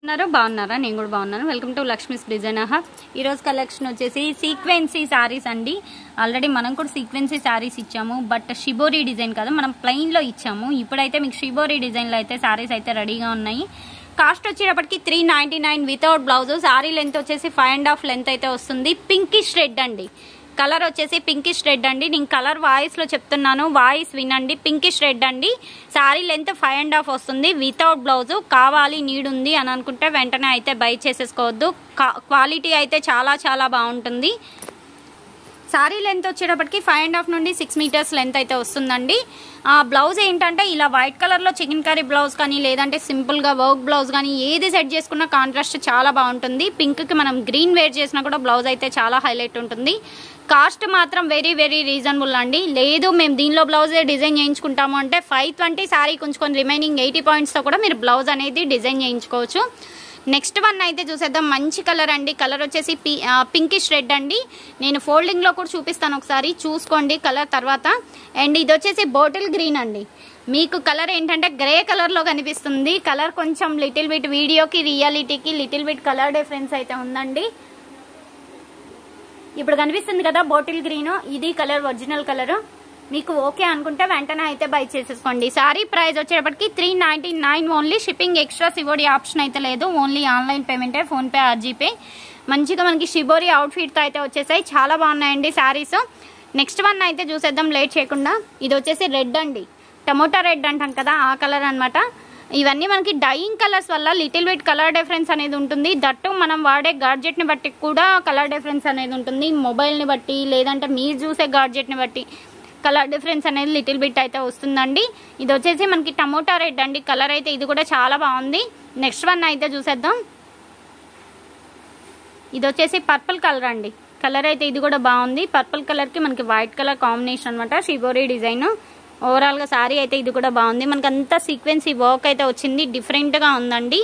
బాగున్నారా? నేను కూడా బాగున్నాను. Welcome to Lakshmi's designer hub. ఈరోజు కలెక్షన్ వచ్చేసి సీక్వెన్సీ శారీస్ అండి. ఆల్రెడీ మనం కూడా సీక్వెన్సీ శారీస్ ఇచ్చాము, బట్ షిబోరీ డిజైన్ కాదు, మనం ప్లెయిన్లో ఇచ్చాము. ఇప్పుడైతే మీకు షిబోరీ డిజైన్లో అయితే శారీస్ అయితే రెడీగా ఉన్నాయి. కాస్ట్ వచ్చేటప్పటికి 399 వితౌట్ బ్లౌజ్. శారీ లెంత్ వచ్చేసి 5.5 లెంత్ అయితే వస్తుంది. పింకిష్ రెడ్ అండి, కలర్ వచ్చేసి పింకిష్ రెడ్ అండి. నేను కలర్ వాయిస్లో చెప్తున్నాను, వాయిస్ వినండి. పింకిష్ రెడ్ అండి. శారీ లెంత్ 5.5 వస్తుంది వితౌట్ బ్లౌజ్. కావాలి, నీడ్ ఉంది అని అనుకుంటే వెంటనే అయితే బై చేసేసుకోవద్దు. క్వాలిటీ అయితే చాలా చాలా బాగుంటుంది. శారీ లెంత్ వచ్చేటప్పటికి 5.5 నుండి 6 మీటర్స్ లెంత్ అయితే వస్తుందండి. బ్లౌజ్ ఏంటంటే ఇలా వైట్ కలర్లో చికెన్ కర్రీ బ్లౌజ్ కానీ, లేదంటే సింపుల్గా వర్క్ బ్లౌజ్ కానీ ఏది సెట్ చేసుకున్న కాంట్రాస్ట్ చాలా బాగుంటుంది. పింక్కి మనం గ్రీన్ వేర్ చేసినా కూడా బ్లౌజ్ అయితే చాలా హైలైట్ ఉంటుంది. కాస్ట్ మాత్రం వెరీ వెరీ రీజనబుల్ అండి. లేదు మేము దీనిలో బ్లౌజే డిజైన్ చేయించుకుంటాము అంటే 520 శారీ కొంచుకొని రిమైనింగ్ 80 పాయింట్స్తో కూడా మీరు బ్లౌజ్ అనేది డిజైన్ చేయించుకోవచ్చు. నెక్స్ట్ వన్ అయితే చూసేద్దాం. మంచి కలర్ అండి. కలర్ వచ్చేసి పింకిష్ రెడ్ అండి. నేను ఫోల్డింగ్లో కూడా చూపిస్తాను, ఒకసారి చూసుకోండి కలర్ తర్వాత. అండ్ ఇది వచ్చేసి బాటిల్ గ్రీన్ అండి. మీకు కలర్ ఏంటంటే గ్రే కలర్లో కనిపిస్తుంది. కలర్ కొంచెం లిటిల్ బిట్ వీడియోకి రియాలిటీకి లిటిల్ బిట్ కలర్ డిఫరెన్స్ అయితే ఉందండి. ఇప్పుడు కనిపిస్తుంది కదా బాటిల్ గ్రీన్, ఇది కలర్ ఒరిజినల్ కలర్. మీకు ఓకే అనుకుంటే వెంటనే అయితే బై చేసేసుకోండి. సారీ ప్రైస్ వచ్చేటప్పటికి 399 only. Shipping extra COD option అయితే లేదు, ఓన్లీ ఆన్లైన్ పేమెంటే, ఫోన్పే ఆర్ జీపే. మంచిగా మనకి షిబోరి అవుట్ఫిట్తో అయితే వచ్చేసాయి, చాలా బాగున్నాయండి శారీస్. నెక్స్ట్ వన్ అయితే చూసేద్దాం లేట్ చేయకుండా. ఇది వచ్చేసి రెడ్ అండి, టమోటా రెడ్ అంటాం కదా, ఆ కలర్ అనమాట. ఇవన్నీ మనకి డైయింగ్ కలర్స్ వల్ల లిటిల్ బిట్ కలర్ డిఫరెన్స్ అనేది ఉంటుంది. దట్టు మనం వాడే గాడ్జెట్ని బట్టి కూడా కలర్ డిఫరెన్స్ అనేది ఉంటుంది. మొబైల్ని బట్టి, లేదంటే మీరు చూసే గాడ్జెట్ని బట్టి కలర్ డిఫరెన్స్ అనేది లిటిల్ బిట్ అయితే వస్తుందండి. ఇది వచ్చేసి మనకి టమోటా రెడ్ అండి. కలర్ అయితే ఇది కూడా చాలా బాగుంది. నెక్స్ట్ వన్ అయితే చూసేద్దాం. ఇది వచ్చేసి పర్పుల్ కలర్ అండి. కలర్ అయితే ఇది కూడా బాగుంది. పర్పుల్ కలర్కి మనకి వైట్ కలర్ కాంబినేషన్ అనమాట, షిబోరీ డిజైన్. ఓవరాల్గా శారీ అయితే ఇది కూడా బాగుంది. మనకి అంతా సీక్వెన్సీ వర్క్ అయితే వచ్చింది, డిఫరెంట్గా ఉందండి.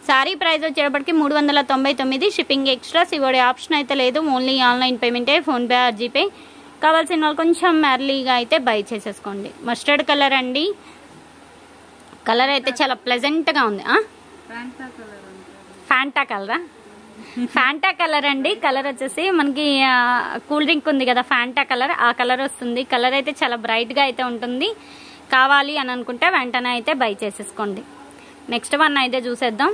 శారీ ప్రైస్ వచ్చేటప్పటికి 399. షిప్పింగ్ ఎక్స్ట్రా సివోడి ఆప్షన్ అయితే లేదు, ఓన్లీ ఆన్లైన్ పేమెంటే, ఫోన్పే ఆర్ జీపే. కావాల్సిన వాళ్ళు కొంచెం ఎర్లీగా అయితే బై చేసేసుకోండి. మస్టర్డ్ కలర్ అండి. కలర్ అయితే చాలా ప్లెజెంట్గా ఉంది. ఫ్యాంటా కలరా? ఫ్యాంటా కలర్ అండి. కలర్ వచ్చేసి మనకి కూల్ డ్రింక్ ఉంది కదా, ఫ్యాంటా కలర్, ఆ కలర్ వస్తుంది. కలర్ అయితే చాలా బ్రైట్గా అయితే ఉంటుంది. కావాలి అని అనుకుంటే వెంటనే అయితే బై చేసేసుకోండి. నెక్స్ట్ వన్ అయితే చూసేద్దాం.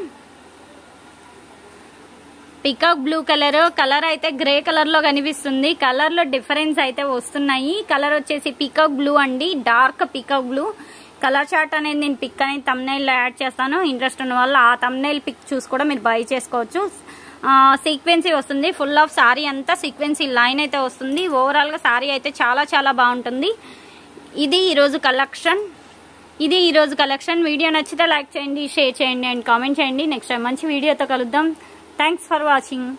Peacock blue colour. కలర్ అయితే గ్రే కలర్లో కనిపిస్తుంది. కలర్లో డిఫరెన్స్ అయితే వస్తున్నాయి. కలర్ వచ్చేసి పికాక్ బ్లూ అండి, dark peacock blue. Colour chart అనేది నేను పిక్ అనేది థంబ్నెయిల్లో యాడ్ చేస్తాను. ఇంట్రెస్ట్ ఉన్న వాళ్ళు ఆ థంబ్నెయిల్ పిక్ చూసి కూడా మీరు బై చేసుకోవచ్చు. సీక్వెన్సీ వస్తుంది, ఫుల్ ఆఫ్ శారీ అంతా సీక్వెన్సీ లైన్ అయితే వస్తుంది. ఓవరాల్గా శారీ అయితే చాలా చాలా బాగుంటుంది. ఇది ఈరోజు కలెక్షన్. వీడియో నచ్చితే లైక్ చేయండి, షేర్ చేయండి అండ్ కామెంట్ చేయండి. నెక్స్ట్ టైం మంచి వీడియోతో కలుద్దాం. Thanks for watching.